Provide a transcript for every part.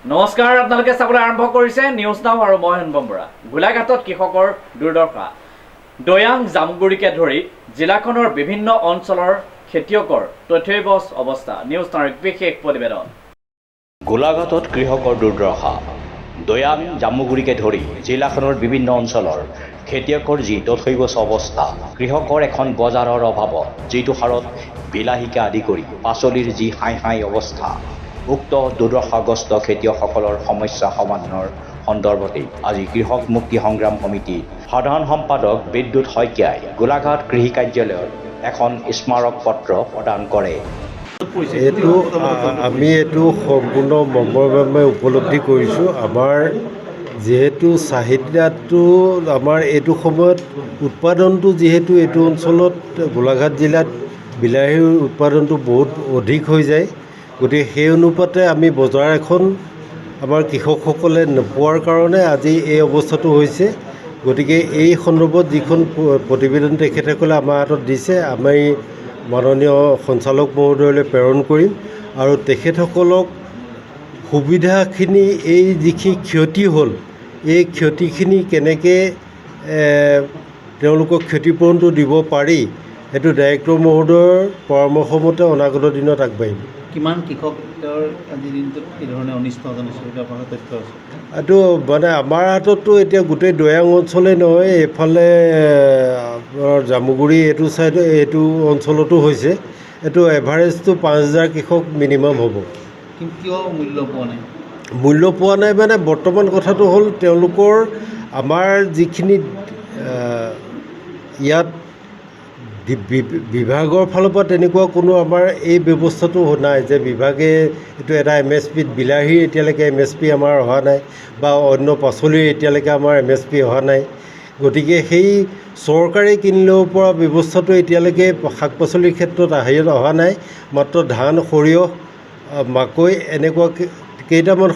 নমস্কাৰ, আপোনালোকে চাবলৈ আৰম্ভ কৰিছে নিউজ নাও আৰু মই অনুপম বৰা। গোলাঘাটত কৃষকৰ দুৰ্দশা, দৈয়াং জামুগুৰিকে ধৰি জিলাখনৰ বিভিন্ন অঞ্চলৰ খেতিয়কৰ তথ্যবচ অৱস্থা। নিউজ নাওৰ বিশেষ প্ৰতিবেদন। গোলাঘাটত কৃষকৰ দুৰ্দশা, দৈয়াং জামুগুৰিকে ধৰি জিলাখনৰ বিভিন্ন অঞ্চলৰ খেতিয়কৰ যি তথ্যবচ অৱস্থা। কৃষকৰ এখন বজাৰৰ অভাৱত যিটো হাৰত বিলাহীকে আদি কৰি পাচলিৰ যি হাই অৱস্থা, উক্ত দুৰ্দশাগ্ৰস্ত খেতিয়কসকলৰ সমস্যা সমাধানৰ সন্দৰ্ভতেই আজি কৃষক মুক্তি সংগ্ৰাম সমিতিৰ সাধাৰণ সম্পাদক বিদ্যুৎ শইকীয়াই গোলাঘাট কৃষি কাৰ্যালয়ত এখন স্মাৰক পত্ৰ প্ৰদান কৰে। আমি এইটো সম্পূৰ্ণ মৰ্মভাৱে উপলব্ধি কৰিছোঁ। আমাৰ যিহেতু চাহিদাটো আমাৰ এইটো সময়ত উৎপাদনটো যিহেতু এইটো অঞ্চলত গোলাঘাট জিলাত বিলাহীৰ উৎপাদনটো বহুত অধিক হৈ যায়, গতিকে সেই অনুপাতে আমি বজাৰ এখন আমাৰ কৃষকসকলে নোপোৱাৰ কাৰণে আজি এই অৱস্থাটো হৈছে। গতিকে এই সন্দৰ্ভত যিখন প্ৰতিবেদন তেখেতসকলে আমাৰ হাতত দিছে, আমি মাননীয় সঞ্চালক মহোদয়লৈ প্ৰেৰণ কৰিম আৰু তেখেতসকলক সুবিধাখিনি এই যিখিনি ক্ষতি হ'ল, এই ক্ষতিখিনি কেনেকৈ তেওঁলোকক ক্ষতিপূৰণটো দিব পাৰি, সেইটো ডাইৰেক্টৰ মহোদয়ৰ পৰামৰ্শমতে অনাগত দিনত আগবাঢ়িম। কিমান কৃষকৰ আজিৰ দিনটোত এই ধৰণে অনিষ্ট জনাইছে বুলি আপোনাৰ তথ্য আছে? এইটো মানে আমাৰ হাতততো এতিয়া গোটেই দৈয়াং অঞ্চলেই নহয়, এইফালে জামুগুৰি এইটো চাইডে এইটো অঞ্চলতো হৈছে। এইটো এভাৰেজটো 5,000 কৃষক মিনিমাম হ'ব। কিন্তু কিয় মূল্য পোৱা নাই? মূল্য পোৱা নাই মানে বৰ্তমান কথাটো হ'ল তেওঁলোকৰ আমাৰ যিখিনি ইয়াত বিভাগৰ ফালৰ পৰা তেনেকুৱা কোনো আমাৰ এই ব্যৱস্থাটো নাই যে বিভাগে এইটো এটা MSP বিলাহীৰ এতিয়ালৈকে MSP আমাৰ অহা নাই বা অন্য পাচলিৰ এতিয়ালৈকে আমাৰ MSP অহা নাই। গতিকে সেই চৰকাৰে কিনি ল'ব পৰা ব্যৱস্থাটো এতিয়ালৈকে শাক পাচলিৰ ক্ষেত্ৰত অহা নাই। মাত্ৰ ধান, সৰিয়হ, মাকৈ এনেকুৱা কেইটামান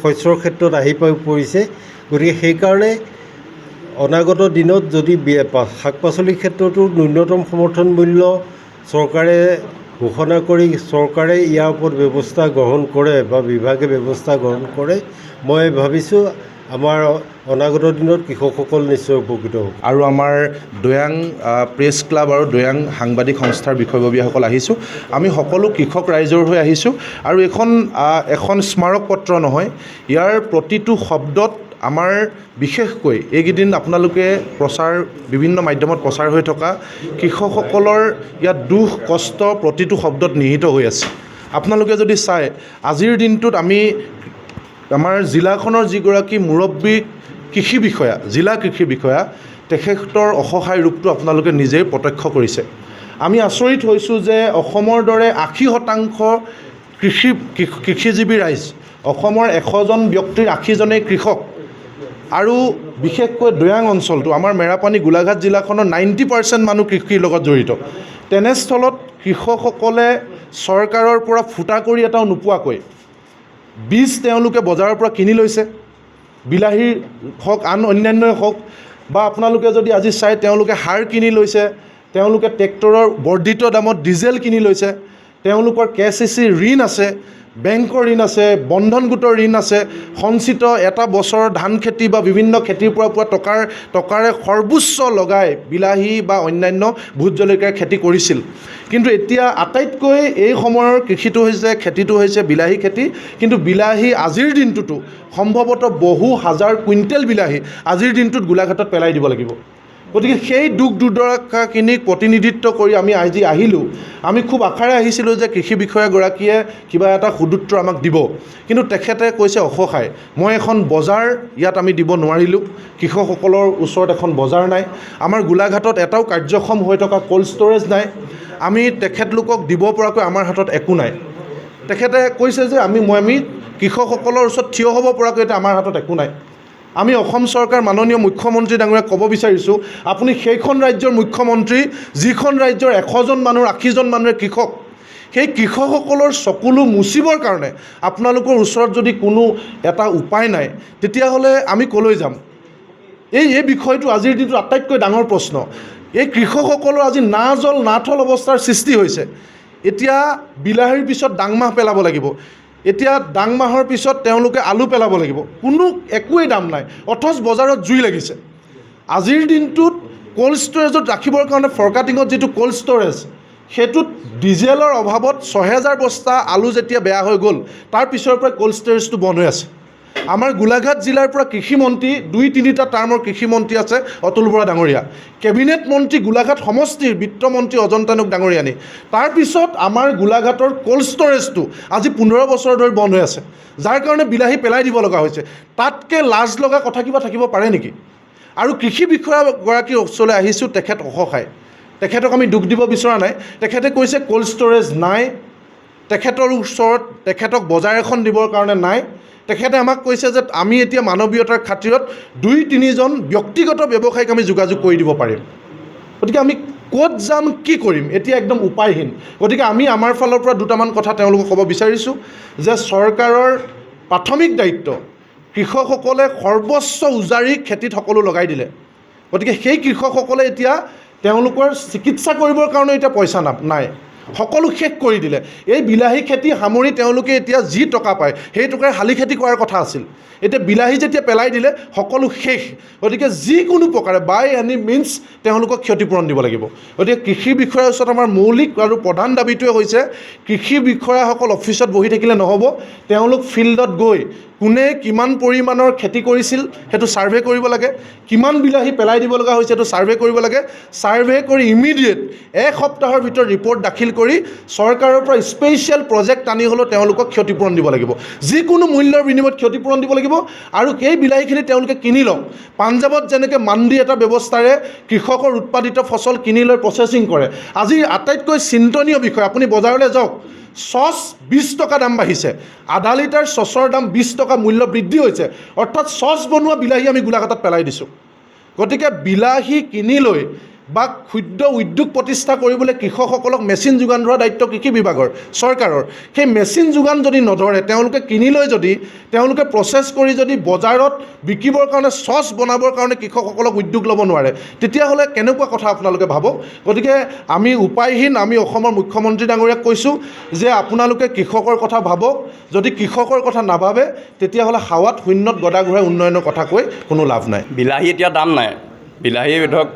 শস্যৰ ক্ষেত্ৰত আহি পৰিছে। গতিকে সেইকাৰণে অনাগত দিনত যদি শাক পাচলিৰ ক্ষেত্ৰতো ন্যূনতম সমৰ্থন মূল্য চৰকাৰে ঘোষণা কৰি চৰকাৰে ইয়াৰ ওপৰত ব্যৱস্থা গ্ৰহণ কৰে বা বিভাগে ব্যৱস্থা গ্ৰহণ কৰে, মই ভাবিছোঁ আমাৰ অনাগত দিনত কৃষকসকল নিশ্চয় উপকৃত হ'ব। আৰু আমাৰ দৈয়াং প্ৰেছ ক্লাব আৰু দৈয়াং সাংবাদিক সংস্থাৰ বিষয়ববীয়াসকল আহিছোঁ। আমি সকলো কৃষক ৰাইজৰ হৈ আহিছোঁ আৰু এখন স্মাৰক পত্ৰ নহয়, ইয়াৰ প্ৰতিটো শব্দত আমাৰ বিশেষকৈ এইকেইদিন আপোনালোকে বিভিন্ন মাধ্যমত প্ৰচাৰ হৈ থকা কৃষকসকলৰ ইয়াত দুখ কষ্ট প্ৰতিটো শব্দত নিহিত হৈ আছে। আপোনালোকে যদি চায়, আজিৰ দিনটোত আমাৰ জিলাখনৰ যিগৰাকী মুৰব্বী কৃষি বিষয়া, জিলা কৃষি বিষয়া, তেখেতৰ অসহায় ৰূপটো আপোনালোকে নিজেই প্ৰত্যক্ষ কৰিছে। আমি আচৰিত হৈছোঁ যে অসমৰ দৰে 80% কৃষিজীৱী ৰাইজ, অসমৰ 100জন ব্যক্তিৰ 80জনেই কৃষক আৰু বিশেষকৈ দৈয়াং অঞ্চলটো আমাৰ মেৰাপানী গোলাঘাট জিলাখনৰ 90% মানুহ কৃষিৰ লগত জড়িত। তেনেস্থলত কৃষকসকলে চৰকাৰৰ পৰা ফুটা কৰি এটাও নোপোৱাকৈ বীজ তেওঁলোকে বজাৰৰ পৰা কিনি লৈছে। বিলাহীৰ হওক, অন্যান্যই হওক, বা আপোনালোকে যদি আজি চাই তেওঁলোকে সাৰ কিনি লৈছে, তেওঁলোকে ট্ৰেক্টৰৰ বৰ্ধিত দামত ডিজেল কিনি লৈছে, তেওঁলোকৰ KCC ঋণ আছে, বেংকৰ ঋণ আছে, বন্ধন গোটৰ ঋণ আছে, সঞ্চিত এটা বছৰৰ ধান খেতি বা বিভিন্ন খেতিৰ পৰা পোৱা টকাৰে সৰ্বোচ্চ লগাই বিলাহী বা অন্যান্য ভোট জলকীয়াৰ খেতি কৰিছিল। কিন্তু এতিয়া আটাইতকৈ এই সময়ৰ খেতিটো হৈছে বিলাহী খেতি। কিন্তু বিলাহী আজিৰ দিনটোতো সম্ভৱতঃ বহু হাজাৰ কুইণ্টেল বিলাহী আজিৰ দিনটোত গোলাঘাটত পেলাই দিব লাগিব। গতিকে সেই দুখ দুৰ্দশাখিনিক প্ৰতিনিধিত্ব কৰি আমি আজি আহিলোঁ। আমি খুব আশাৰে আহিছিলোঁ যে কৃষি বিষয়াগৰাকীয়ে কিবা এটা সুদূত্ৰ আমাক দিব, কিন্তু তেখেতে কৈছে অসহায়। মই এখন বজাৰ ইয়াত আমি দিব নোৱাৰিলোঁ, কৃষকসকলৰ ওচৰত এখন বজাৰ নাই, আমাৰ গোলাঘাটত এটাও কাৰ্যক্ষম হৈ থকা ক'ল্ড ষ্ট'ৰেজ নাই, আমি তেখেতলোকক দিব পৰাকৈ আমাৰ হাতত একো নাই। তেখেতে কৈছে যে আমি কৃষকসকলৰ ওচৰত থিয় হ'ব পৰাকৈ এতিয়া আমাৰ হাতত একো নাই। আমি অসম চৰকাৰ মাননীয় মুখ্যমন্ত্ৰী ডাঙৰীয়াক ক'ব বিচাৰিছোঁ, আপুনি সেইখন ৰাজ্যৰ মুখ্যমন্ত্ৰী যিখন ৰাজ্যৰ 100জন মানুহৰ 80জন মানুহে কৃষক। সেই কৃষকসকলৰ চকুলো মুচিবৰ কাৰণে আপোনালোকৰ ওচৰত যদি কোনো এটা উপায় নাই, তেতিয়াহ'লে আমি ক'লৈ যাম? এই বিষয়টো আজিৰ দিনটোত আটাইতকৈ ডাঙৰ প্ৰশ্ন। এই কৃষকসকলৰ আজি না জল না থল অৱস্থাৰ সৃষ্টি হৈছে। এতিয়া বিলাহীৰ পিছত ডাংমাহ পেলাব লাগিব। এতিয়া ডাং মাহৰ পিছত তেওঁলোকে আলু পেলাব লাগিব, কোনো একোৱেই দাম নাই, অথচ বজাৰত জুই লাগিছে। আজিৰ দিনটোত কোল্ড ষ্ট'ৰেজত ৰাখিবৰ কাৰণে ফৰকাটিঙত যিটো কোল্ড ষ্ট'ৰেজ, সেইটোত ডিজেলৰ অভাৱত 6,000 বস্তা আলু যেতিয়া বেয়া হৈ গ'ল, তাৰ পিছৰ পৰা কোল্ড ষ্ট'ৰেজটো বন্ধ হৈ আছে। আমাৰ গোলাঘাট জিলাৰ পৰা কৃষিমন্ত্ৰী 2-3টা টাৰ্মৰ কৃষিমন্ত্ৰী আছে, অতুল বৰা ডাঙৰীয়া, কেবিনেট মন্ত্ৰী গোলাঘাট সমষ্টিৰ বিত্তমন্ত্ৰী অজন্তানুক ডাঙৰীয়ানী। তাৰপিছত আমাৰ গোলাঘাটৰ কোল্ড ষ্ট'ৰেজটো আজি 15 বছৰ ধৰি বন্ধ হৈ আছে, যাৰ কাৰণে বিলাহী পেলাই দিব লগা হৈছে। তাতকৈ লাজ লগা কথা কিবা থাকিব পাৰে নেকি? আৰু কৃষি বিষয়াগৰাকীৰ ওচৰলৈ আহিছোঁ, তেখেত অসহায়। তেখেতক আমি দুখ দিব বিচৰা নাই। তেখেতে কৈছে কোল্ড ষ্ট'ৰেজ নাই, তেখেতৰ ওচৰত তেখেতক বজাৰ এখন দিবৰ কাৰণে নাই। তেখেতে আমাক কৈছে যে আমি এতিয়া মানৱীয়তাৰ খাতিৰত 2-3জন ব্যক্তিগত ব্যৱসায়ীক আমি যোগাযোগ কৰি দিব পাৰিম। গতিকে আমি ক'ত যাম, কি কৰিম, এতিয়া একদম উপায়হীন। গতিকে আমি আমাৰ ফালৰ পৰা দুটামান কথা তেওঁলোকক ক'ব বিচাৰিছোঁ যে চৰকাৰৰ প্ৰাথমিক দায়িত্ব, কৃষকসকলে সৰ্বোচ্চ উজাৰি খেতিত সকলো লগাই দিলে। গতিকে সেই কৃষকসকলে এতিয়া তেওঁলোকৰ চিকিৎসা কৰিবৰ কাৰণে এতিয়া পইচা নাই, সকলো শেষ কৰি দিলে। এই বিলাহী খেতি সামৰি তেওঁলোকে এতিয়া যি টকা পায় সেই টকাৰে শালি খেতি কৰাৰ কথা আছিল। এতিয়া বিলাহী যেতিয়া পেলাই দিলে সকলো শেষ। গতিকে যিকোনো প্ৰকাৰে বাই এনি মিনছ তেওঁলোকক ক্ষতিপূৰণ দিব লাগিব। গতিকে কৃষি বিষয়াৰ ওচৰত আমাৰ মৌলিক আৰু প্ৰধান দাবীটোৱে হৈছে কৃষি বিষয়াসকল অফিচত বহি থাকিলে নহ'ব, তেওঁলোক ফিল্ডত গৈ কোনে কিমান পৰিমাণৰ খেতি কৰিছিল সেইটো ছাৰ্ভে কৰিব লাগে, কিমান বিলাহী পেলাই দিব লগা হৈছে সেইটো ছাৰ্ভে কৰিব লাগে। ছাৰ্ভে কৰি ইমিডিয়েট 1 সপ্তাহৰ ভিতৰত ৰিপৰ্ট দাখিল কৰি চৰকাৰৰ পৰা স্পেচিয়েল প্ৰজেক্ট আনি হ'লেও তেওঁলোকক ক্ষতিপূৰণ দিব লাগিব, যিকোনো মূল্যৰ বিনিময়ত ক্ষতিপূৰণ দিব লাগিব। আৰু সেই বিলাহীখিনি তেওঁলোকে কিনি লওক। পাঞ্জাৱত যেনেকৈ মাণ্ডি এটা ব্যৱস্থাৰে কৃষকৰ উৎপাদিত ফচল কিনি লৈ প্ৰচেছিং কৰে। আজি আটাইতকৈ চিন্তনীয় বিষয়, আপুনি বজাৰলৈ যাওক, চচ 20 টকা দাম বাঢ়িছে, আধা লিটাৰ চচৰ দাম 20 টকা মূল্য বৃদ্ধি হৈছে। অৰ্থাৎ চচ বনোৱা বিলাহী আমি গোলাঘাটত পেলাই দিছোঁ। গতিকে বিলাহী কিনি লৈ বা ক্ষুদ্ৰ উদ্যোগ প্ৰতিষ্ঠা কৰিবলৈ কৃষকসকলক মেচিন যোগান ধৰা দায়িত্ব কৃষি বিভাগৰ, চৰকাৰৰ। সেই মেচিন যোগান যদি নধৰে, তেওঁলোকে কিনি লৈ যদি তেওঁলোকে প্ৰচেছ কৰি যদি বজাৰত বিকিবৰ কাৰণে চচ বনাবৰ কাৰণে কৃষকসকলক উদ্যোগ ল'ব নোৱাৰে, তেতিয়াহ'লে কেনেকুৱা কথা আপোনালোকে ভাবক। গতিকে আমি উপায়হীন। আমি অসমৰ মুখ্যমন্ত্ৰী ডাঙৰীয়াক কৈছোঁ যে আপোনালোকে কৃষকৰ কথা ভাবক। যদি কৃষকৰ কথা নাভাবে তেতিয়াহ'লে হাৱাত শূন্যত গদা ঘূৰাই উন্নয়নৰ কথা কৈ কোনো লাভ নাই। বিলাহী এতিয়া দাম নাই। বিলাহী ধৰক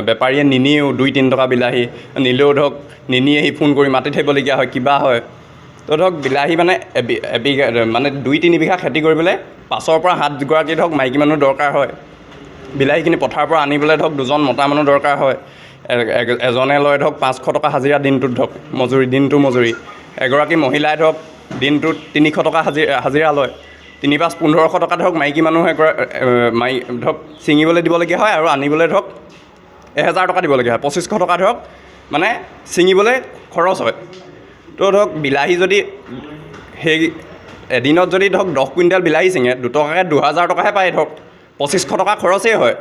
বেপাৰীয়ে নিনিয়েও, 2-3 টকা বিলাহী নিলেও ধৰক নিনিয়ে, সি ফোন কৰি মাতি থাকিবলগীয়া হয়, কিবা হয়। তো ধৰক বিলাহী মানে এবিঘা মানে 2-3 বিঘা খেতি কৰিবলৈ 5ৰ পৰা 7 গৰাকী ধৰক মাইকী মানুহ দৰকাৰ হয়। বিলাহীখিনি পথাৰৰ পৰা আনিবলৈ ধৰক 2জন মতা মানুহ দৰকাৰ হয়। এজনে লয় ধৰক 500 টকা হাজিৰা দিনটোত, ধৰক দিনটোৰ মজুৰি। এগৰাকী মহিলাই ধৰক দিনটোত 300 টকা হাজিৰা লয়। 3-5-1500 টকা ধৰক মাইকী মানুহে ধৰক ছিঙিবলৈ দিবলগীয়া হয়, আৰু আনিবলৈ ধৰক 1000 টকা দিবলগীয়া হয়। 2500 টকা ধৰক মানে ছিঙিবলৈ খৰচ হয়। তো ধৰক বিলাহী যদি সেই এদিনত যদি ধৰক 10 কুইণ্টেল বিলাহী ছিঙে, 2 টকাকৈ 2000 টকাহে পায়, ধৰক 2500 টকা খৰচেই হয়।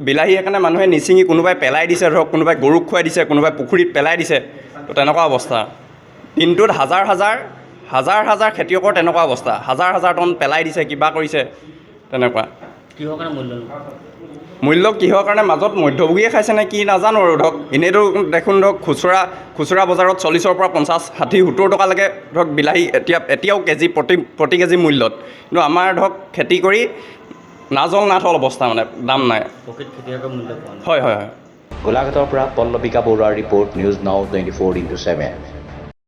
বিলাহী সেইকাৰণে মানুহে নিছিঙি কোনোবাই পেলাই দিছে, ধৰক কোনোবাই গৰুক খুৱাই দিছে, কোনোবাই পুখুৰীত পেলাই দিছে। তো তেনেকুৱা অৱস্থা। দিনটোত হাজাৰ হাজাৰ খেতিয়কৰ তেনেকুৱা অৱস্থা, হাজাৰ টন পেলাই দিছে, কিবা কৰিছে, তেনেকুৱা। কিহৰ কাৰণে মূল্য কিহৰ কাৰণে মাজত মধ্যভোগীয়ে খাইছে নে কি নাজানো আৰু। ধৰক এনেইতো দেখোন ধৰক খুচুৰা বজাৰত 40-ৰ পৰা 50, 60, 70 টকালৈকে ধৰক বিলাহী এতিয়াও কেজি প্ৰতি কেজি মূল্যত। কিন্তু আমাৰ ধৰক খেতি কৰি নাথল অৱস্থা, মানে দাম নাই। প্ৰকৃত খেতিয়কৰ মূল্য পোৱা নাই। হয়। গোলাঘাটৰ পৰা পল্লৱিকা বৰুৱাৰ ৰিপৰ্ট, নিউজ নাও 24/7।